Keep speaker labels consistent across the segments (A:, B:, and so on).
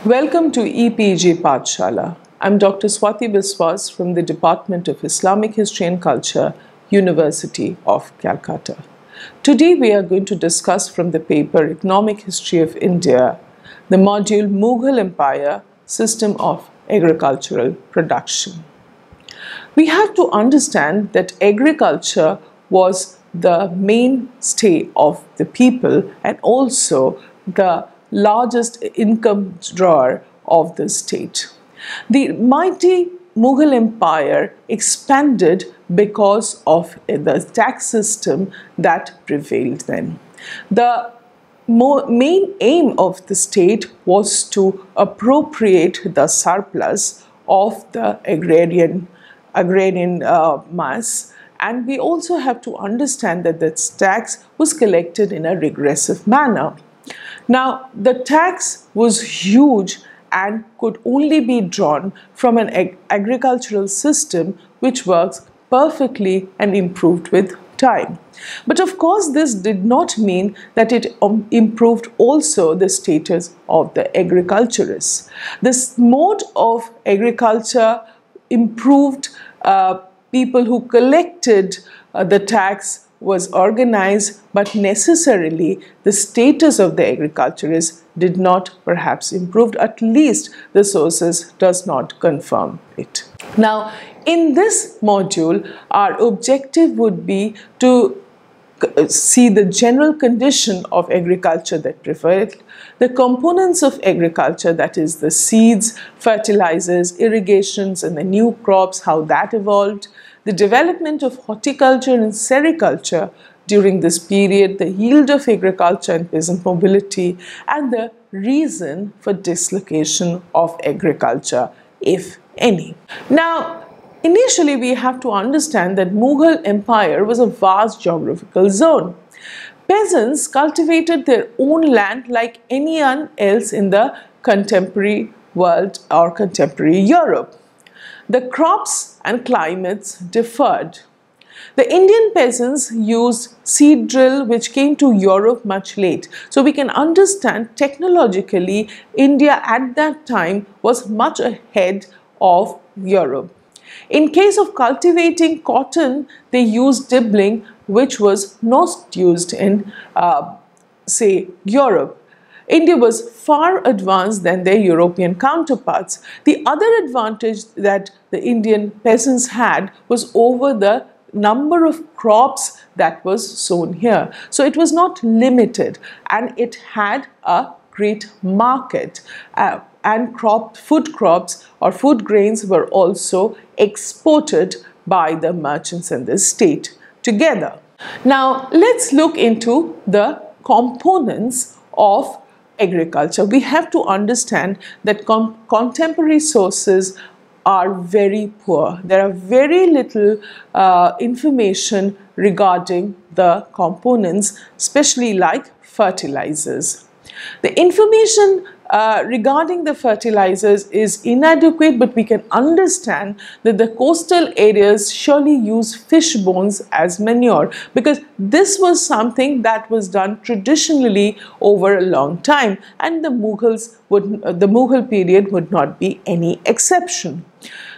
A: Welcome to EPG Pathshala. I'm Dr. Swati Biswas from the Department of Islamic History and Culture, University of Calcutta. Today we are going to discuss from the paper Economic History of India, the module Mughal Empire, System of Agricultural Production. We have to understand that agriculture was the mainstay of the people and also the largest income drawer of the state. The mighty Mughal Empire expanded because of the tax system that prevailed then. The main aim of the state was to appropriate the surplus of the agrarian mass, and we also have to understand that this tax was collected in a regressive manner. Now, the tax was huge and could only be drawn from an agricultural system which works perfectly and improved with time. But of course, this did not mean that it improved also the status of the agriculturists. This mode of agriculture improved people who collected the tax was organized, but necessarily the status of the agriculturists did not perhaps improve. At least the sources does not confirm it. Now, in this module, our objective would be to see the general condition of agriculture that prevailed, the components of agriculture, that is the seeds, fertilizers, irrigations and the new crops, how that evolved, the development of horticulture and sericulture during this period, the yield of agriculture and peasant mobility, and the reason for dislocation of agriculture, if any. Now, initially, we have to understand that Mughal Empire was a vast geographical zone. Peasants cultivated their own land like anyone else in the contemporary world or contemporary Europe. The crops and climates differed. The Indian peasants used seed drill, which came to Europe much late. So we can understand technologically, India at that time was much ahead of Europe. In case of cultivating cotton, they used dibbling, which was not used in, say, Europe. India was far advanced than their European counterparts. The other advantage that the Indian peasants had was over the number of crops that was sown here. So it was not limited and it had a great market. And food crops or food grains were also exported by the merchants and the state together. Now, let's look into the components of agriculture. We have to understand that contemporary sources are very poor. There are very little information regarding the components, especially like fertilizers. The information regarding the fertilizers is inadequate, but we can understand that the coastal areas surely use fish bones as manure, because this was something that was done traditionally over a long time, and the Mughal period would not be any exception.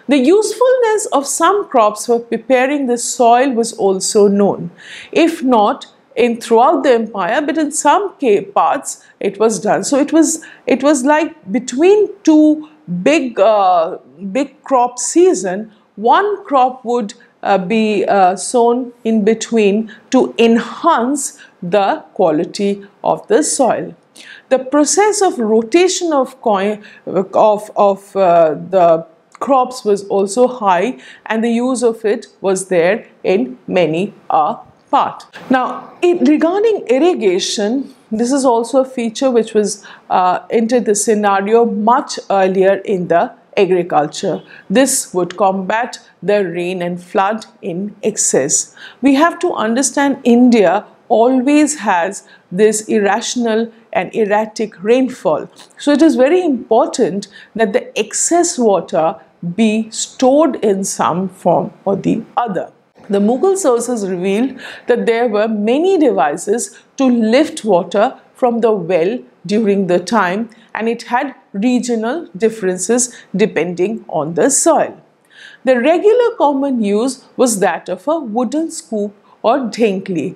A: The usefulness of some crops for preparing the soil was also known, if not throughout the empire, but in some parts it was done. So it was like between two big crop season, one crop would be sown in between to enhance the quality of the soil. The process of rotation of the crops was also high, and the use of it was there in many part. Now, regarding irrigation, this is also a feature which was entered the scenario much earlier in the agriculture. This would combat the rain and flood in excess. We have to understand India always has this irrational and erratic rainfall. So it is very important that the excess water be stored in some form or the other. The Mughal sources revealed that there were many devices to lift water from the well during the time, and it had regional differences depending on the soil. The regular common use was that of a wooden scoop or dhinkli.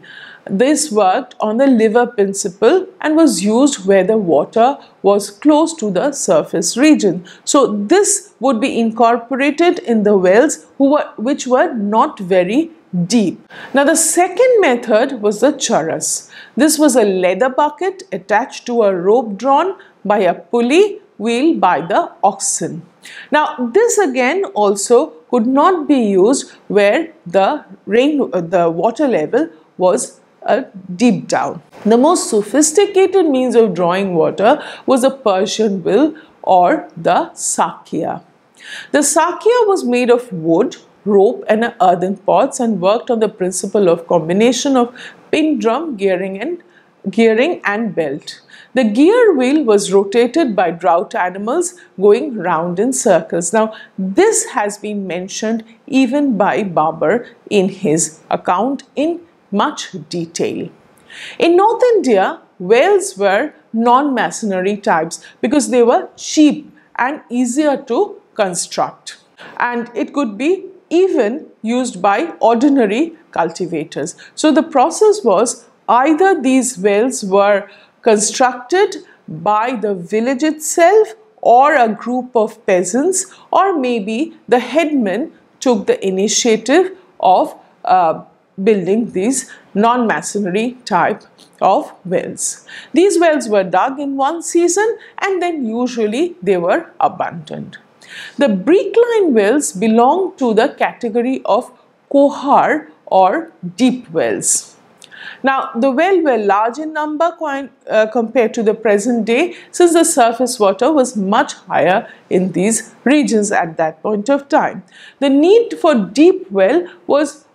A: This worked on the lever principle and was used where the water was close to the surface region. So this would be incorporated in the wells which were not very deep. Now the second method was the charas. This was a leather bucket attached to a rope drawn by a pulley wheel by the oxen. Now this again also could not be used where the water level was deep down. The most sophisticated means of drawing water was a Persian wheel or the sakia. The sakia was made of wood, rope and earthen pots and worked on the principle of combination of pin drum, gearing and belt. The gear wheel was rotated by draught animals going round in circles. Now this has been mentioned even by Babur in his account in much detail. In North India, wells were non-masonry types because they were cheap and easier to construct, and it could be even used by ordinary cultivators. So the process was either these wells were constructed by the village itself or a group of peasants, or maybe the headman took the initiative of building these non-masonry type of wells. These wells were dug in one season and then usually they were abandoned. The brick-line wells belong to the category of kohar or deep wells. Now the wells were large in number compared to the present day, since the surface water was much higher in these regions at that point of time. The need for deep well was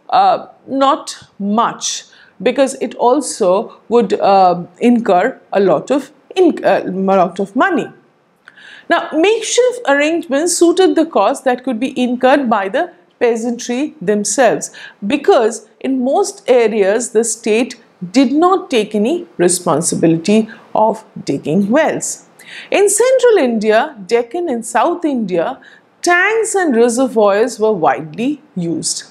A: not much, because it also would incur a lot of money. Now makeshift arrangements suited the cost that could be incurred by the peasantry themselves, because in most areas the state did not take any responsibility of digging wells. In central India, Deccan and South India, tanks and reservoirs were widely used.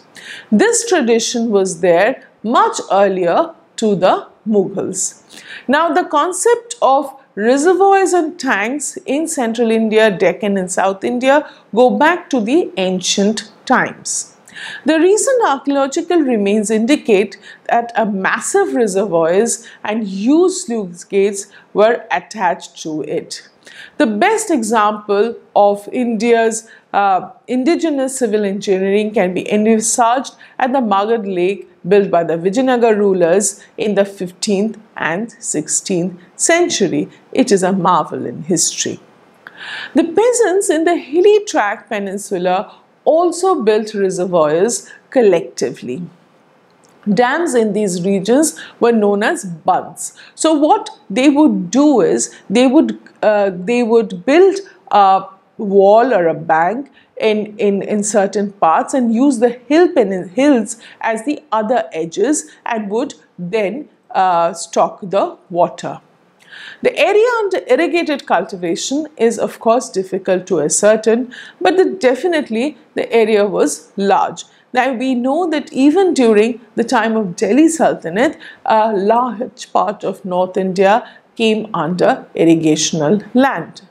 A: This tradition was there much earlier to the Mughals. Now the concept of reservoirs and tanks in central India, Deccan and South India go back to the ancient times. The recent archaeological remains indicate that a massive reservoirs and huge sluice gates were attached to it. The best example of India's indigenous civil engineering can be envisaged at the Mughal lake built by the Vijayanagar rulers in the 15th and 16th century. It is a marvel in history. The peasants in the hilly tract peninsula also built reservoirs collectively. Dams in these regions were known as bunds. So what they would do is they would build a wall or a bank in certain parts and use the hills as the other edges, and would then stock the water. The area under irrigated cultivation is of course difficult to ascertain, but definitely the area was large. Now we know that even during the time of Delhi Sultanate, a large part of North India came under irrigational land.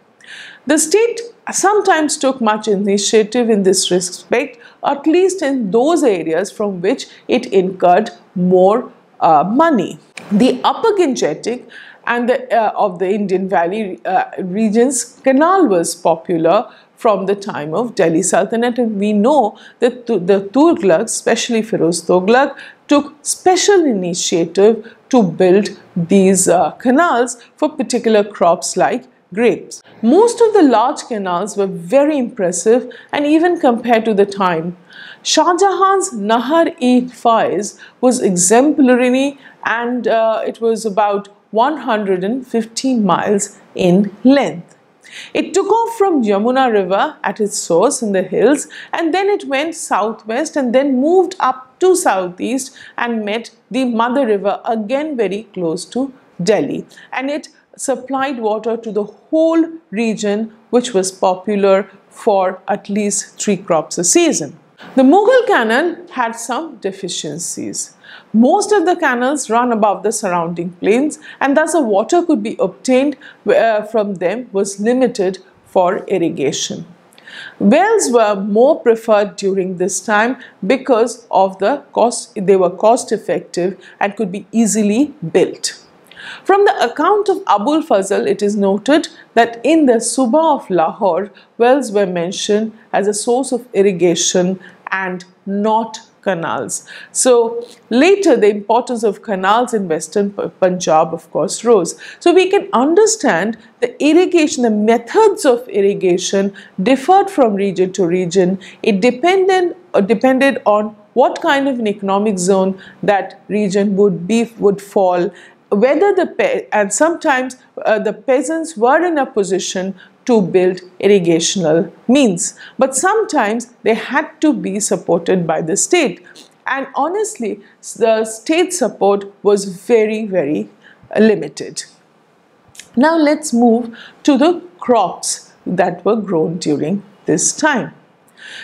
A: The state sometimes took much initiative in this respect, at least in those areas from which it incurred more money. The Upper Gangetic and of the Indian Valley regions, canal was popular from the time of Delhi Sultanate, and we know that the Tughlaqs, especially Firoz Tughlaq, took special initiative to build these canals for particular crops like grapes. Most of the large canals were very impressive, and even compared to the time, Shah Jahan's Nahar-e-Faiz was exemplary, and it was about 150 miles in length. It took off from Yamuna river at its source in the hills, and then it went southwest and then moved up to southeast and met the mother river again very close to Delhi, and it supplied water to the whole region, which was popular for at least 3 crops a season. The Mughal canal had some deficiencies. Most of the canals run above the surrounding plains, and thus the water could be obtained from them was limited for irrigation. Wells were more preferred during this time because of the cost. They were cost effective and could be easily built. From the account of Abul Fazl, it is noted that in the Suba of Lahore, wells were mentioned as a source of irrigation and not canals. So later the importance of canals in western Punjab of course rose. So we can understand the irrigation, the methods of irrigation differed from region to region. It depended on what kind of an economic zone that region would fall, whether and sometimes the peasants were in a position to build irrigational means, but sometimes they had to be supported by the state, and honestly the state support was very, very limited. Now let's move to the crops that were grown during this time.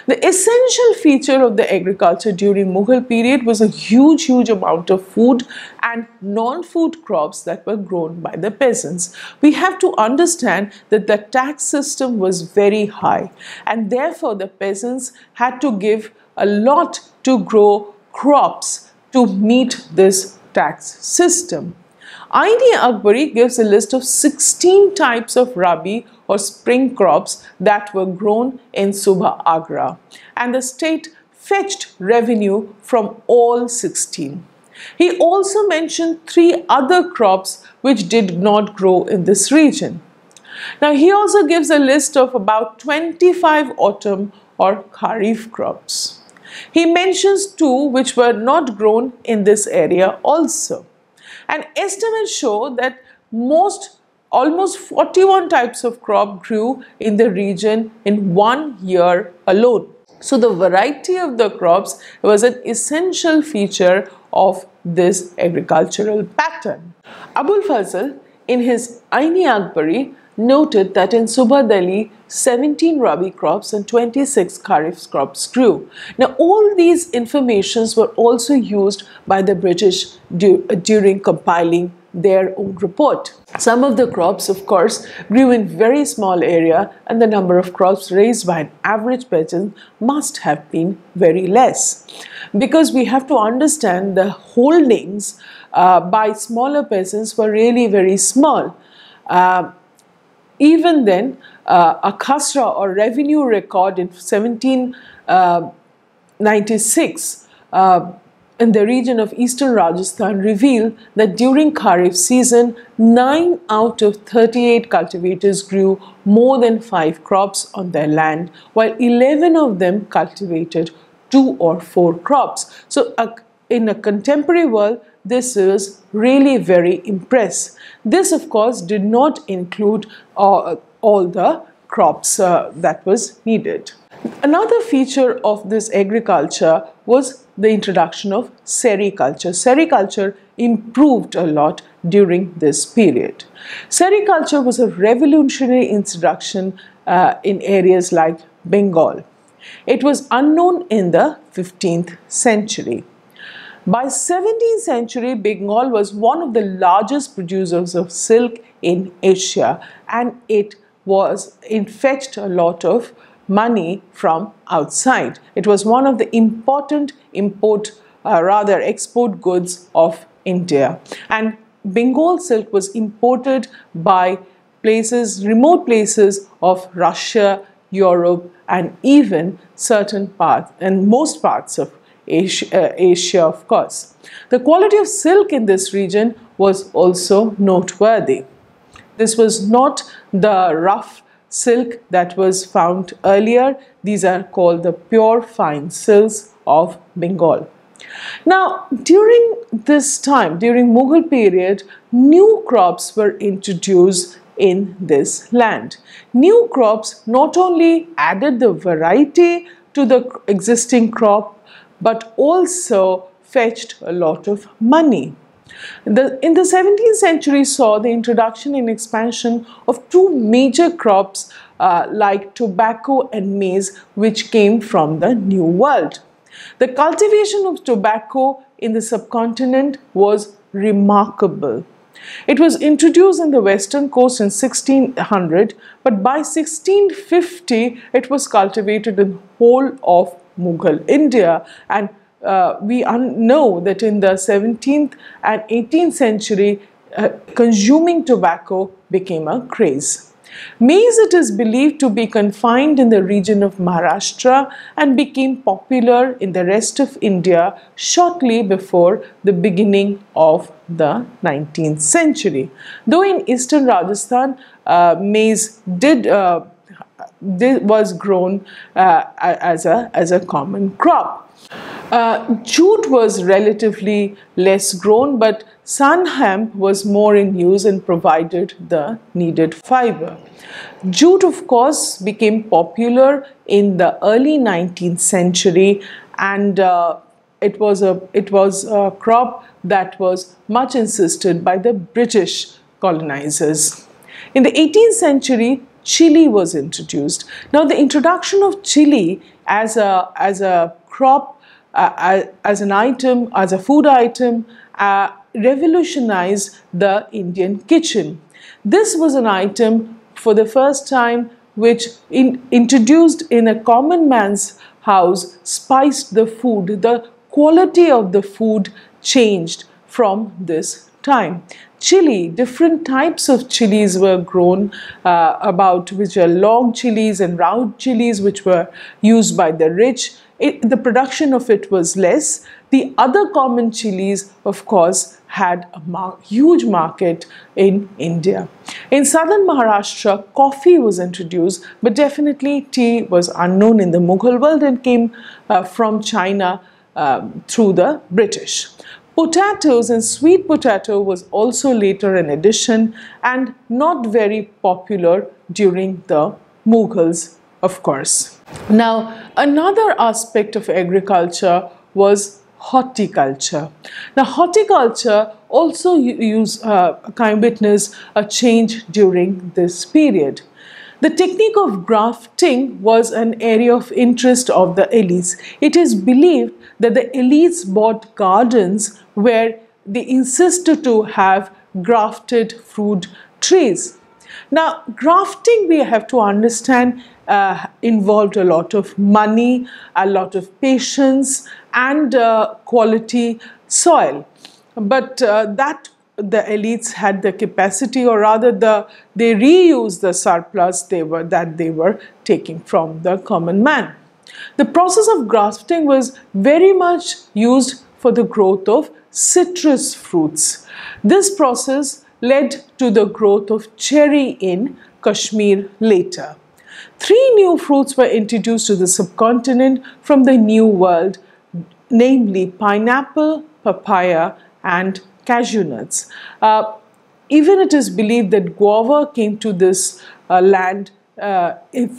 A: The essential feature of the agriculture during Mughal period was a huge amount of food and non-food crops that were grown by the peasants. We have to understand that the tax system was very high, and therefore the peasants had to give a lot to grow crops to meet this tax system. Aini Akbari gives a list of 16 types of rabi or spring crops that were grown in Suba Agra, and the state fetched revenue from all 16. He also mentioned 3 other crops which did not grow in this region. Now he also gives a list of about 25 autumn or kharif crops. He mentions 2 which were not grown in this area also. And estimates show that almost 41 types of crop grew in the region in 1 year alone. So the variety of the crops was an essential feature of this agricultural pattern. Abul Fazl, in his Aini Akbari, noted that in Suba Delhi, 17 rabi crops and 26 kharif crops grew. Now all these informations were also used by the British during compiling their own report. Some of the crops of course grew in very small area, and the number of crops raised by an average peasant must have been very less, because we have to understand the holdings by smaller peasants were really very small. Even then, a khasra or revenue record in 1796 in the region of eastern Rajasthan revealed that during Kharif season, 9 out of 38 cultivators grew more than 5 crops on their land, while 11 of them cultivated 2 or 4 crops. So in a contemporary world, this is really very impressive. This of course did not include all the crops that was needed. Another feature of this agriculture was the introduction of sericulture. Sericulture improved a lot during this period. Sericulture was a revolutionary introduction in areas like Bengal. It was unknown in the 15th century. By 17th century, Bengal was one of the largest producers of silk in Asia, and it fetched a lot of money from outside. It was one of the important export goods of India. And Bengal silk was imported by remote places of Russia, Europe, and even most parts of Asia, of course. The quality of silk in this region was also noteworthy. This was not the rough silk that was found earlier. These are called the pure fine silks of Bengal. Now, during this time, during Mughal period, new crops were introduced in this land. New crops not only added the variety to the existing crop, but also fetched a lot of money. In the 17th century saw the introduction and expansion of two major crops like tobacco and maize, which came from the New World. The cultivation of tobacco in the subcontinent was remarkable. It was introduced in the western coast in 1600, but by 1650 it was cultivated in the whole of Mughal India, and we know that in the 17th and 18th century consuming tobacco became a craze. Maize, it is believed to be confined in the region of Maharashtra and became popular in the rest of India shortly before the beginning of the 19th century. Though in eastern Rajasthan, maize was grown as a common crop. Jute was relatively less grown, but sun hemp was more in use and provided the needed fiber. Jute, of course, became popular in the early 19th century, and it was a crop that was much insisted by the British colonizers. In the 18th century, chili was introduced. Now, the introduction of chili as a crop, as an item, as a food item, revolutionized the Indian kitchen. This was an item for the first time which introduced in a common man's house, spiced the food. The quality of the food changed from this time. Chili, different types of chilies were grown, which are long chilies and round chilies, which were used by the rich. The production of it was less. The other common chilies, of course, had a huge market in India. In southern Maharashtra, coffee was introduced, but definitely tea was unknown in the Mughal world and came from China through the British. Potatoes and sweet potato was also later an addition and not very popular during the Mughals, of course. Now, another aspect of agriculture was horticulture. Now, horticulture also witnessed a change during this period. The technique of grafting was an area of interest of the elites. It is believed that the elites bought gardens where they insisted to have grafted fruit trees. Now, grafting, we have to understand, involved a lot of money, a lot of patience, and quality soil. But that the elites had the capacity, or rather they reused the surplus that they were taking from the common man. The process of grafting was very much used for the growth of citrus fruits. This process led to the growth of cherry in Kashmir later. 3 new fruits were introduced to the subcontinent from the New World, namely pineapple, papaya, and cashew nuts. Even it is believed that guava came to this land in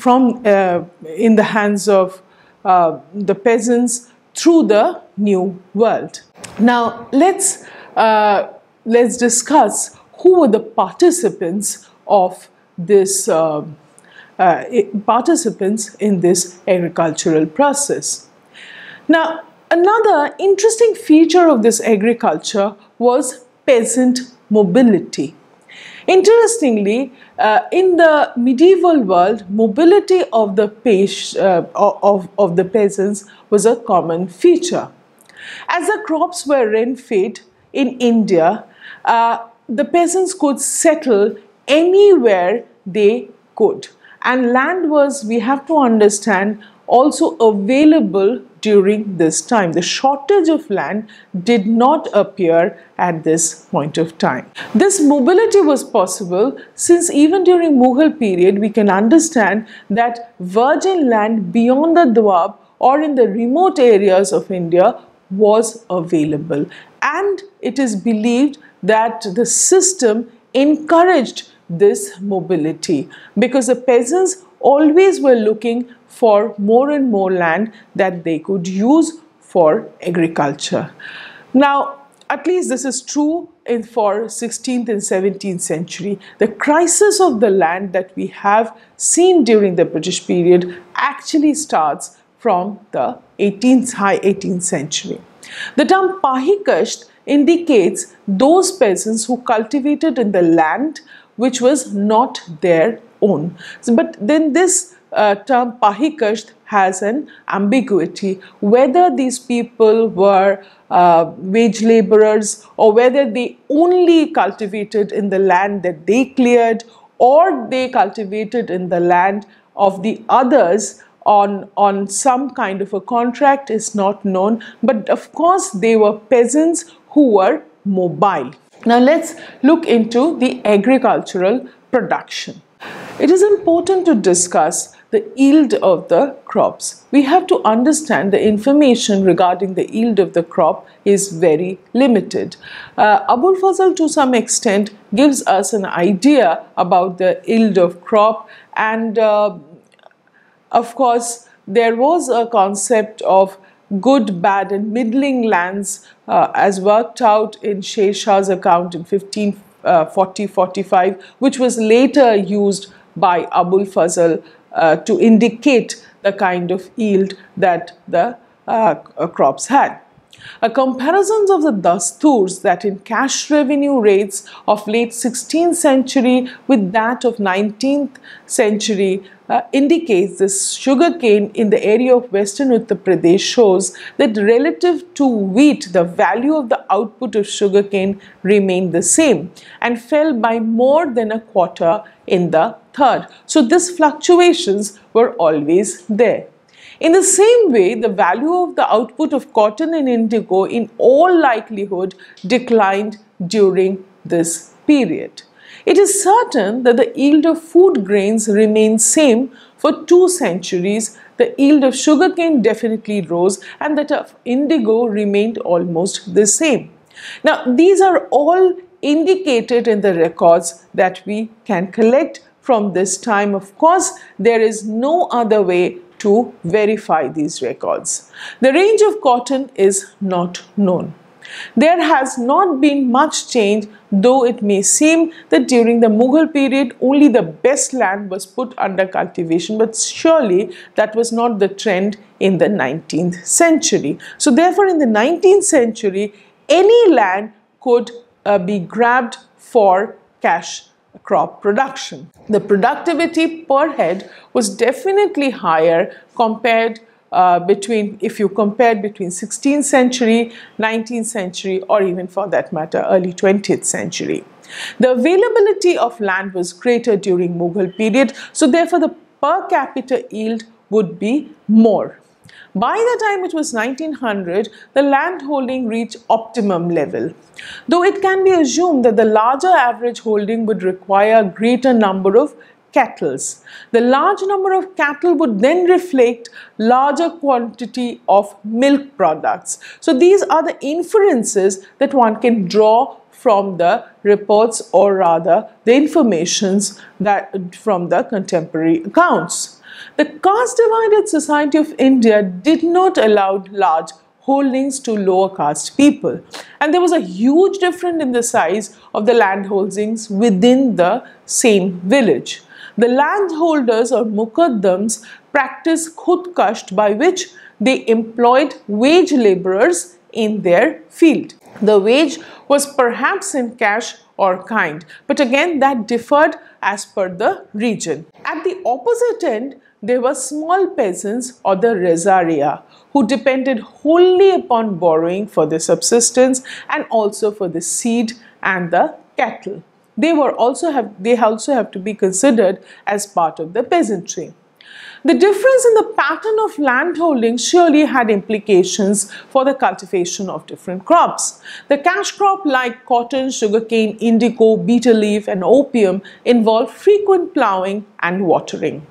A: the hands of the peasants through the New World. Now, let's discuss who were the participants of this in this agricultural process. Now, another interesting feature of this agriculture was peasant mobility. Interestingly, in the medieval world, mobility of the peasants was a common feature. As the crops were rain-fed in India, the peasants could settle anywhere they could. And land was, we have to understand, also available during this time. The shortage of land did not appear at this point of time. This mobility was possible since even during Mughal period, we can understand that virgin land beyond the Doab or in the remote areas of India was available. And it is believed that the system encouraged this mobility because the peasants always were looking for more and more land that they could use for agriculture. Now, at least this is true for 16th and 17th century. The crisis of the land that we have seen during the British period actually starts from the high 18th century. The term Pahikasht indicates those peasants who cultivated in the land which was not their own. But then this term Pahikasht has an ambiguity, whether these people were wage laborers or whether they only cultivated in the land that they cleared or they cultivated in the land of the others on some kind of a contract is not known. But of course they were peasants who were mobile. Now let's look into the agricultural production. It is important to discuss the yield of the crops. We have to understand the information regarding the yield of the crop is very limited. Abul Fazl to some extent gives us an idea about the yield of crop, and of course there was a concept of good, bad and middling lands as worked out in Sher Shah's account in 1540-45, which was later used by Abul Fazl to indicate the kind of yield that the crops had. A comparison of the dasturs, that in cash revenue rates of late 16th century with that of 19th century indicates this sugarcane in the area of western Uttar Pradesh shows that relative to wheat, the value of the output of sugarcane remained the same and fell by more than a quarter in the third. So these fluctuations were always there. In the same way, the value of the output of cotton and indigo in all likelihood declined during this period. It is certain that the yield of food grains remained same for 2 centuries. The yield of sugarcane definitely rose and that of indigo remained almost the same. Now, these are all indicated in the records that we can collect from this time. Of course, there is no other way to verify these records. The range of cotton is not known. There has not been much change, though it may seem that during the Mughal period only the best land was put under cultivation, but surely that was not the trend in the 19th century. So therefore in the 19th century any land could be grabbed for cash crop production. The productivity per head was definitely higher compared if you compared between 16th century, 19th century or even for that matter early 20th century. The availability of land was greater during Mughal period, so therefore the per capita yield would be more. By the time it was 1900, the land holding reached optimum level. Though it can be assumed that the larger average holding would require a greater number of cattle. The large number of cattle would then reflect larger quantity of milk products. So these are the inferences that one can draw from the reports, or rather the informations that from the contemporary accounts. The caste-divided society of India did not allow large holdings to lower caste people, and there was a huge difference in the size of the land holdings within the same village. The landholders or mukaddams practiced khudkasht, by which they employed wage laborers in their field. The wage was perhaps in cash or kind, but again that differed as per the region. At the opposite end, there were small peasants or the rezaria who depended wholly upon borrowing for their subsistence and also for the seed and the cattle. They also have to be considered as part of the peasantry. The difference in the pattern of landholding surely had implications for the cultivation of different crops. The cash crop like cotton, sugarcane, indigo, betel leaf and opium involved frequent ploughing and watering.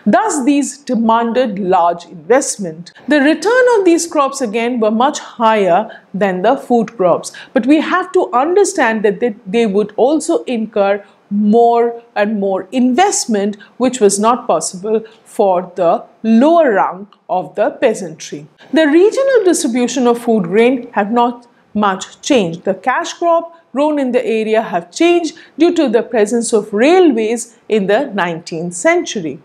A: Thus, these demanded large investment. The return of these crops again were much higher than the food crops, but we have to understand that they would also incur more and more investment, which was not possible for the lower rung of the peasantry. The regional distribution of food grain had not much changed. The cash crop grown in the area have changed due to the presence of railways in the 19th century.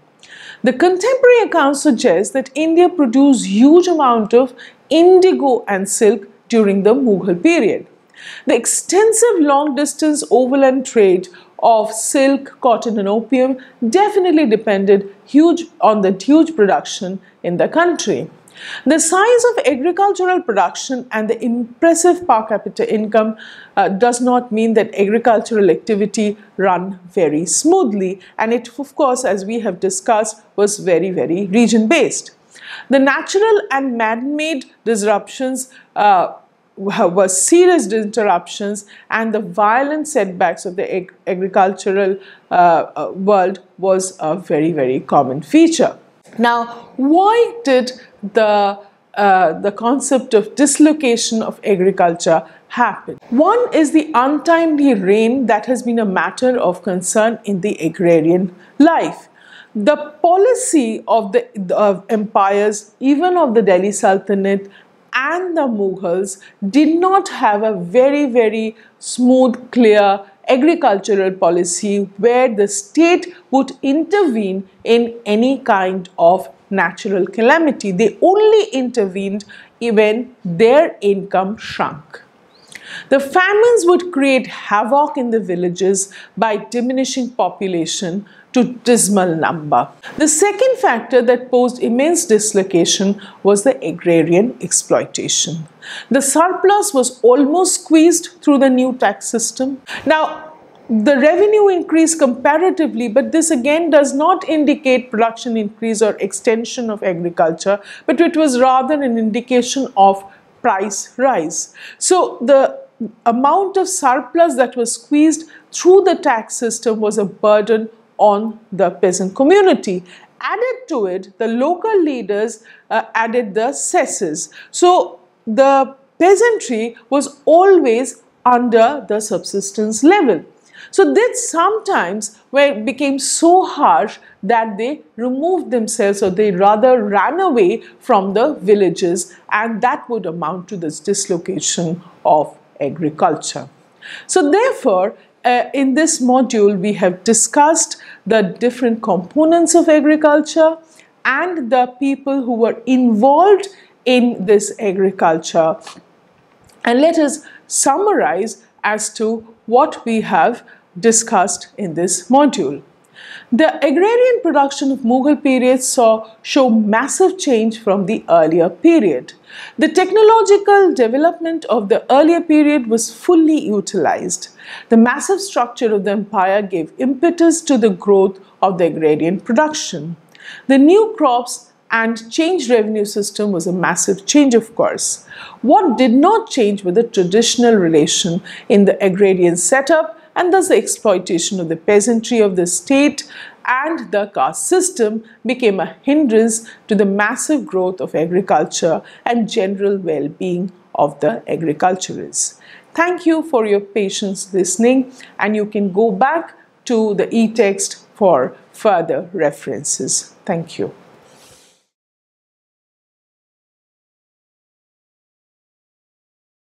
A: The contemporary accounts suggest that India produced huge amount of indigo and silk during the Mughal period. The extensive long-distance overland trade of silk, cotton and opium definitely depended on the huge production in the country. The size of agricultural production and the impressive per capita income does not mean that agricultural activity run very smoothly, and it, of course, as we have discussed, was very, very region-based. The natural and man-made disruptions were serious interruptions, and the violent setbacks of the agricultural world was a very, very common feature. Now, why did the concept of dislocation of agriculture happen? One is the untimely rain that has been a matter of concern in the agrarian life. The policy of the empires, even of the Delhi Sultanate and the Mughals, did not have a very, very smooth, clear agricultural policy where the state would intervene in any kind of natural calamity. They only intervened when their income shrunk. The famines would create havoc in the villages by diminishing population to dismal number. The second factor that posed immense dislocation was the agrarian exploitation. The surplus was almost squeezed through the new tax system. Now, the revenue increased comparatively, but this again does not indicate production increase or extension of agriculture, but it was rather an indication of price rise. So the amount of surplus that was squeezed through the tax system was a burden on the peasant community. Added to it, the local leaders added the cesses. So the peasantry was always under the subsistence level. So this sometimes became so harsh that they removed themselves, or they rather ran away from the villages, and that would amount to this dislocation of agriculture. So therefore, in this module, we have discussed the different components of agriculture and the people who were involved in this agriculture. And let us summarize as to what we have discussed in this module. The agrarian production of Mughal period show massive change from the earlier period. The technological development of the earlier period was fully utilized. The massive structure of the empire gave impetus to the growth of the agrarian production. The new crops and changed revenue system was a massive change, of course. What did not change was the traditional relation in the agrarian setup, and thus the exploitation of the peasantry of the state and the caste system became a hindrance to the massive growth of agriculture and general well-being of the agriculturists. Thank you for your patience listening, and you can go back to the e-text for further references. Thank you.